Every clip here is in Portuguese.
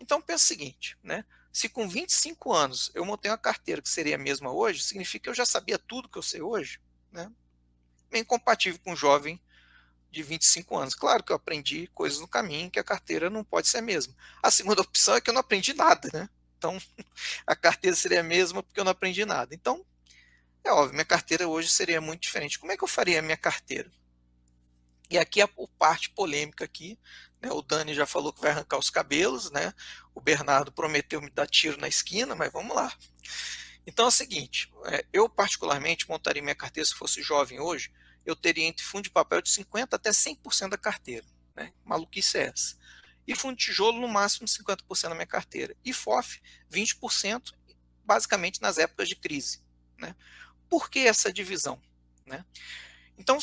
Então pensa o seguinte, né? Se com 25 anos eu montei uma carteira que seria a mesma hoje, significa que eu já sabia tudo que eu sei hoje, né? Bem compatível com um jovem de 25 anos. Claro que eu aprendi coisas no caminho que a carteira não pode ser a mesma. A segunda opção é que eu não aprendi nada, né? Então a carteira seria a mesma porque eu não aprendi nada. Então, é óbvio, minha carteira hoje seria muito diferente. Como é que eu faria a minha carteira? E aqui a parte polêmica aqui, né? O Dani já falou que vai arrancar os cabelos, né? O Bernardo prometeu me dar tiro na esquina, mas vamos lá. Então é o seguinte, eu particularmente montaria minha carteira se fosse jovem hoje, eu teria entre fundo de papel de 50% até 100% da carteira, né? Maluquice é essa. E fundo de tijolo no máximo 50% da minha carteira. E FOF 20%, basicamente nas épocas de crise, né? Por que essa divisão, né? Então,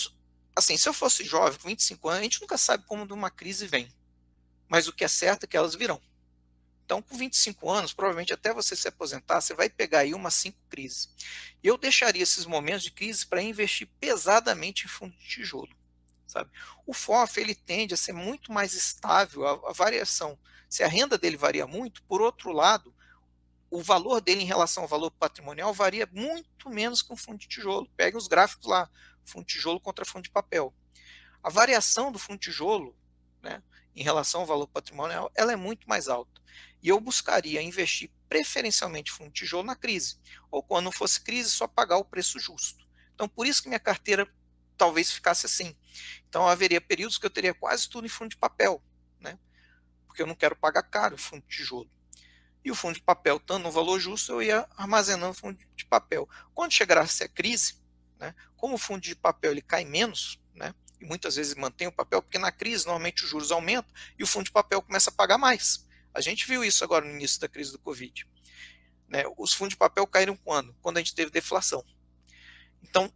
assim, se eu fosse jovem, com 25 anos, a gente nunca sabe como uma crise vem, mas o que é certo é que elas virão. Então, com 25 anos, provavelmente até você se aposentar, você vai pegar aí umas 5 crises. Eu deixaria esses momentos de crise para investir pesadamente em fundo de tijolo, sabe? O FOF, ele tende a ser muito mais estável, a variação. Se a renda dele varia muito, por outro lado, o valor dele em relação ao valor patrimonial varia muito menos que um fundo de tijolo. Pegue os gráficos lá, fundo de tijolo contra fundo de papel. A variação do fundo de tijolo, né, em relação ao valor patrimonial, ela é muito mais alta. E eu buscaria investir preferencialmente em fundo de tijolo na crise, ou quando não fosse crise, só pagar o preço justo. Então, por isso que minha carteira talvez ficasse assim. Então, haveria períodos que eu teria quase tudo em fundo de papel, né, porque eu não quero pagar caro o fundo de tijolo. E o fundo de papel, estando no valor justo, eu ia armazenando fundo de papel. Quando chegasse a crise, né, como o fundo de papel ele cai menos, né, e muitas vezes mantém o papel, porque na crise normalmente os juros aumentam e o fundo de papel começa a pagar mais. A gente viu isso agora no início da crise do Covid. Né? Os fundos de papel caíram quando? Quando a gente teve deflação. Então,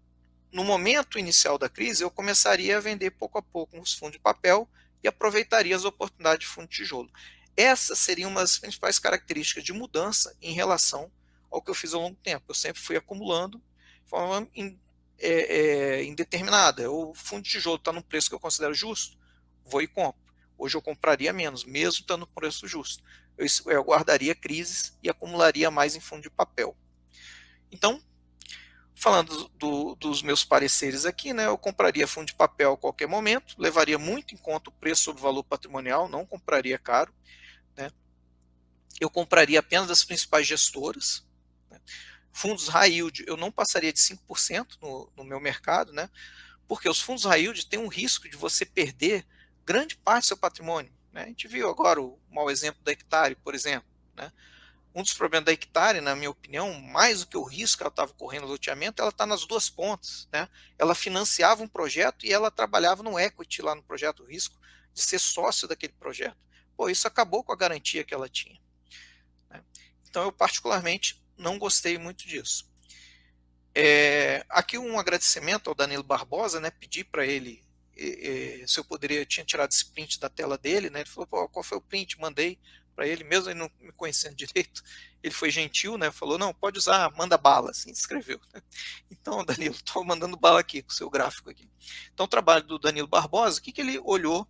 no momento inicial da crise, eu começaria a vender pouco a pouco os fundos de papel e aproveitaria as oportunidades de fundo de tijolo. Essas seriam uma das principais características de mudança em relação ao que eu fiz ao longo do tempo. Eu sempre fui acumulando de forma indeterminada. O fundo de tijolo está num preço que eu considero justo, vou e compro. Hoje eu compraria menos, mesmo estando no preço justo. Eu aguardaria crises e acumularia mais em fundo de papel. Então, falando dos meus pareceres aqui, né, eu compraria fundo de papel a qualquer momento, levaria muito em conta o preço sobre o valor patrimonial, não compraria caro, né, eu compraria apenas das principais gestoras, né, fundos high yield eu não passaria de 5% no meu mercado, né, porque os fundos high yield têm um risco de você perder grande parte do seu patrimônio, né, a gente viu agora o mau exemplo da Hectare, por exemplo, né, um dos problemas da Hectare, na minha opinião, mais do que o risco que ela estava correndo no loteamento, ela está nas duas pontas, né? Ela financiava um projeto e ela trabalhava no equity lá no projeto, o risco de ser sócio daquele projeto. Pô, isso acabou com a garantia que ela tinha, né? Então eu particularmente não gostei muito disso. Aqui um agradecimento ao Danilo Barbosa, né? Pedi para ele se eu poderia, tinha tirado esse print da tela dele, né? Ele falou, pô, qual foi o print? Mandei para ele, mesmo ele não me conhecendo direito, ele foi gentil, né? Falou, não, pode usar, manda bala, assim, escreveu. Então, Danilo, estou mandando bala aqui com o seu gráfico aqui. Então, o trabalho do Danilo Barbosa, o que ele olhou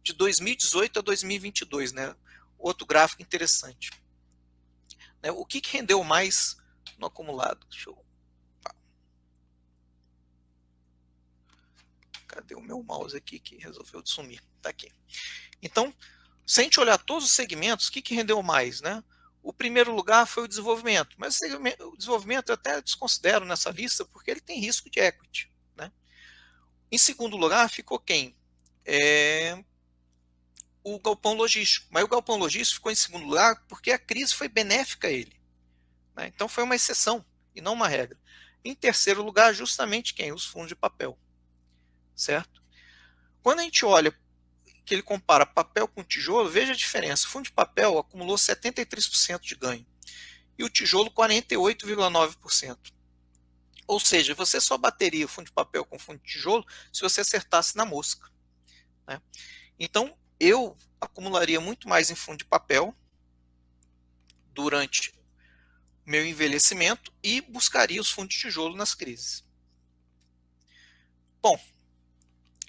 de 2018 a 2022, né? Outro gráfico interessante. Né? O que rendeu mais no acumulado? Deixa eu... Cadê o meu mouse aqui que resolveu sumir? Tá aqui. Então, se a gente olhar todos os segmentos, o que rendeu mais, né? O primeiro lugar foi o desenvolvimento, mas o desenvolvimento eu até desconsidero nessa lista porque ele tem risco de equity, né? Em segundo lugar ficou quem? O galpão logístico, mas o galpão logístico ficou em segundo lugar porque a crise foi benéfica a ele, né? Então foi uma exceção e não uma regra. Em terceiro lugar, justamente quem? Os fundos de papel, certo? Quando a gente olha que ele compara papel com tijolo, veja a diferença. O fundo de papel acumulou 73% de ganho e o tijolo 48,9%. Ou seja, você só bateria o fundo de papel com o fundo de tijolo se você acertasse na mosca, né? Então, eu acumularia muito mais em fundo de papel durante o meu envelhecimento e buscaria os fundos de tijolo nas crises. Bom,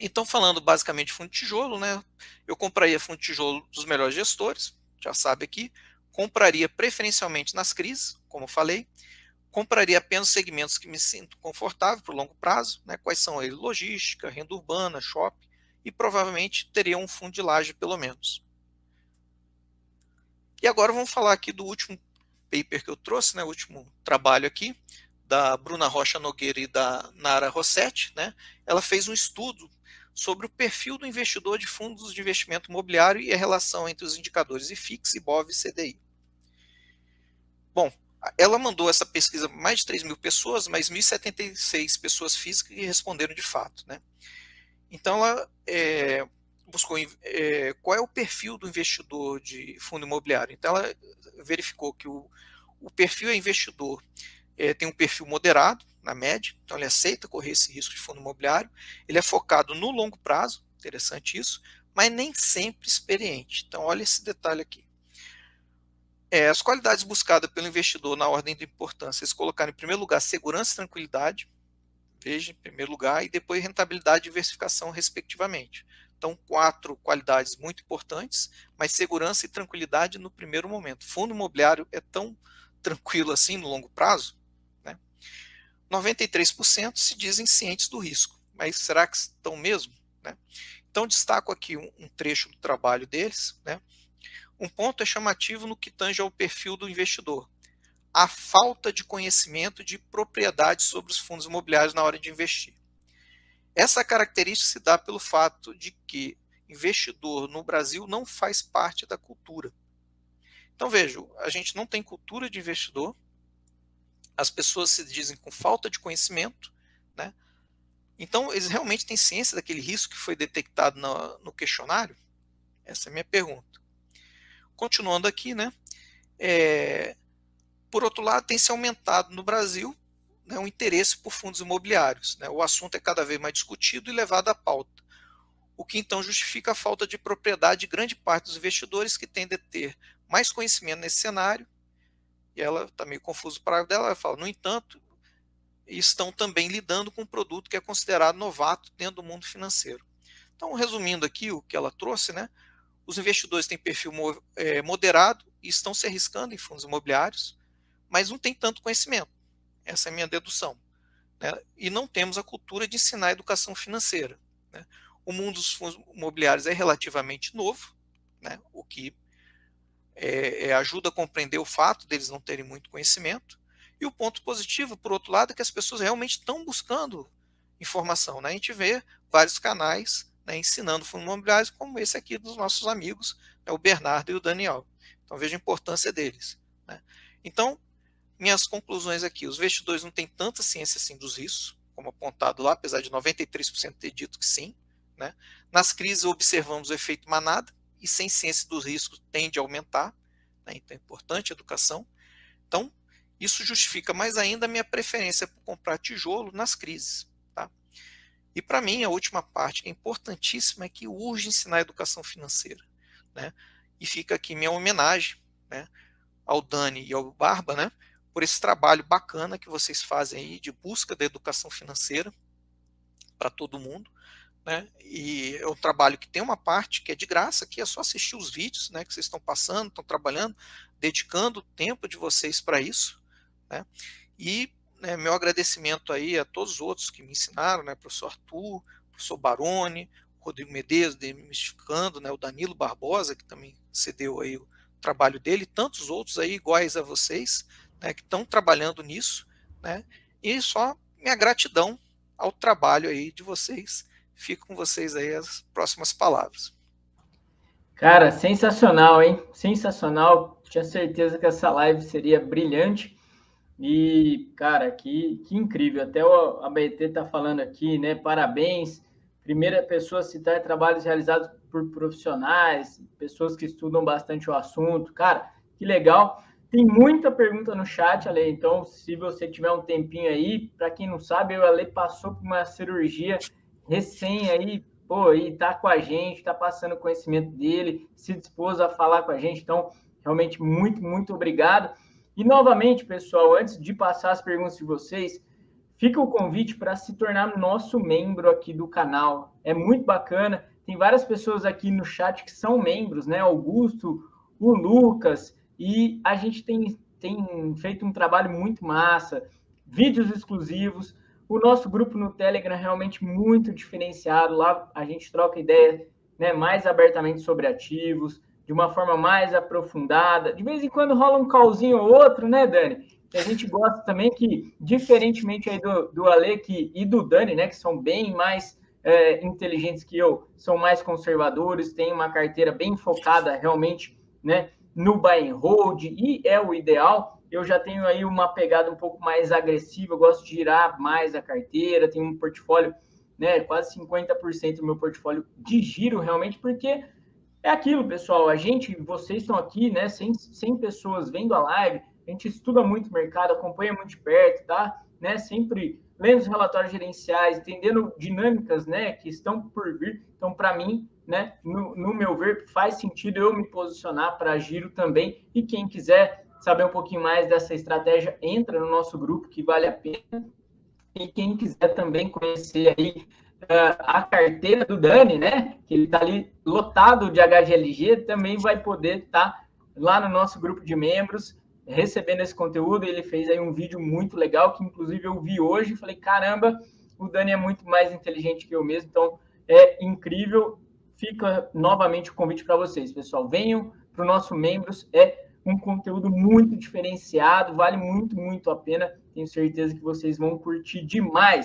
então falando basicamente de fundo de tijolo, né? Eu compraria fundo de tijolo dos melhores gestores, já sabe aqui, compraria preferencialmente nas crises, como eu falei, compraria apenas segmentos que me sinto confortável para o longo prazo, né? Quais são eles? Logística, renda urbana, shopping, e provavelmente teria um fundo de laje pelo menos. E agora vamos falar aqui do último paper que eu trouxe, né? O último trabalho aqui, da Bruna Rocha Nogueira e da Nara Rossetti, né? Ela fez um estudo sobre o perfil do investidor de fundos de investimento imobiliário e a relação entre os indicadores IFIX, IBOV e CDI. Bom, ela mandou essa pesquisa para mais de 3 mil pessoas, mas 1.076 pessoas físicas que responderam de fato, né? Então, ela buscou qual é o perfil do investidor de fundo imobiliário. Então, ela verificou que o perfil é investidor tem um perfil moderado, na média, então ele aceita correr esse risco de fundo imobiliário, ele é focado no longo prazo, interessante isso, mas nem sempre experiente. Então, olha esse detalhe aqui. As qualidades buscadas pelo investidor na ordem de importância, eles colocaram em primeiro lugar segurança e tranquilidade, veja, em primeiro lugar, e depois rentabilidade e diversificação, respectivamente. Então, 4 qualidades muito importantes, mas segurança e tranquilidade no primeiro momento. Fundo imobiliário é tão tranquilo assim no longo prazo? Né? 93% se dizem cientes do risco, mas será que estão mesmo? Né? Então, destaco aqui um trecho do trabalho deles. Né? Um ponto é chamativo no que tange ao perfil do investidor: a falta de conhecimento de propriedade sobre os fundos imobiliários na hora de investir. Essa característica se dá pelo fato de que investidor no Brasil não faz parte da cultura. Então, veja, a gente não tem cultura de investidor, as pessoas se dizem com falta de conhecimento, né? Então, eles realmente têm ciência daquele risco que foi detectado no questionário? Essa é a minha pergunta. Continuando aqui, né? Por outro lado, tem se aumentado no Brasil, né, o interesse por fundos imobiliários. Né? O assunto é cada vez mais discutido e levado à pauta, o que então justifica a falta de propriedade de grande parte dos investidores que tendem a ter mais conhecimento nesse cenário. E ela está meio confusa o parágrafo dela, ela fala: no entanto, estão também lidando com um produto que é considerado novato dentro do mundo financeiro. Então, resumindo aqui o que ela trouxe, né, os investidores têm perfil moderado e estão se arriscando em fundos imobiliários, mas não tem tanto conhecimento. Essa é a minha dedução. Né? E não temos a cultura de ensinar a educação financeira. Né? O mundo dos fundos imobiliários é relativamente novo, né? O que ajuda a compreender o fato deles não terem muito conhecimento. E o ponto positivo, por outro lado, é que as pessoas realmente estão buscando informação. Né? A gente vê vários canais, né, ensinando fundos imobiliários, como esse aqui dos nossos amigos, né, o Bernardo e o Daniel. Então veja a importância deles. Né? Então, minhas conclusões aqui: os investidores não têm tanta ciência assim dos riscos, como apontado lá, apesar de 93% ter dito que sim. Né? Nas crises observamos o efeito manada, e sem ciência dos riscos tende a aumentar. Né? Então é importante a educação. Então, isso justifica mais ainda a minha preferência por comprar tijolo nas crises. Tá? E para mim, a última parte, que é importantíssima, é que urge ensinar a educação financeira. Né? E fica aqui minha homenagem, né, ao Dani e ao Barba, né, por esse trabalho bacana que vocês fazem aí de busca da educação financeira para todo mundo. Né? E é um trabalho que tem uma parte que é de graça, que é só assistir os vídeos, né, que vocês estão passando, estão trabalhando, dedicando o tempo de vocês para isso. Né? E né, meu agradecimento aí a todos os outros que me ensinaram, né, professor Arthur, professor Baroni, Rodrigo Medeiros, Demistificando, né, o Danilo Barbosa, que também cedeu aí o trabalho dele, e tantos outros aí iguais a vocês, né, que estão trabalhando nisso, né, e só minha gratidão ao trabalho aí de vocês. Fico com vocês aí as próximas palavras. Cara, sensacional, hein? Sensacional. Tinha certeza que essa live seria brilhante. E, cara, que incrível. Até o ABT tá falando aqui, né? Parabéns. Primeira pessoa a citar trabalhos realizados por profissionais, pessoas que estudam bastante o assunto. Cara, que legal. Tem muita pergunta no chat, Ale. Então, se você tiver um tempinho aí, para quem não sabe, o Ale passou por uma cirurgia recém aí, pô, e tá com a gente, tá passando o conhecimento dele, se dispôs a falar com a gente. Então, realmente, muito obrigado. E, novamente, pessoal, antes de passar as perguntas de vocês, fica o convite para se tornar nosso membro aqui do canal. É muito bacana. Tem várias pessoas aqui no chat que são membros, né? Augusto, o Lucas, e a gente tem feito um trabalho muito massa, vídeos exclusivos, o nosso grupo no Telegram é realmente muito diferenciado, lá a gente troca ideia, né, mais abertamente sobre ativos, de uma forma mais aprofundada, de vez em quando rola um callzinho ou outro, né, Dani? E a gente gosta também que, diferentemente aí do Ale e do Dani, né, que são bem mais inteligentes que eu, são mais conservadores, têm uma carteira bem focada realmente, né, no buy and hold, e é o ideal. Eu já tenho aí uma pegada um pouco mais agressiva, eu gosto de girar mais a carteira, tenho um portfólio, né, quase 50% do meu portfólio de giro realmente, porque é aquilo, pessoal, vocês estão aqui, né, 100 pessoas vendo a live, a gente estuda muito o mercado, acompanha muito de perto, tá? Né, sempre lendo os relatórios gerenciais, entendendo dinâmicas, né, que estão por vir. Então, para mim, né, no meu ver, faz sentido eu me posicionar para giro também. E quem quiser saber um pouquinho mais dessa estratégia, entra no nosso grupo, que vale a pena. E quem quiser também conhecer aí a carteira do Dani, né, que ele está ali lotado de HGLG, também vai poder estar lá no nosso grupo de membros, recebendo esse conteúdo. Ele fez aí um vídeo muito legal, que inclusive eu vi hoje e falei, caramba, o Dani é muito mais inteligente que eu mesmo, então é incrível. Fica novamente o convite para vocês, pessoal. Venham para o nosso membros, é um conteúdo muito diferenciado, vale muito, muito a pena. Tenho certeza que vocês vão curtir demais.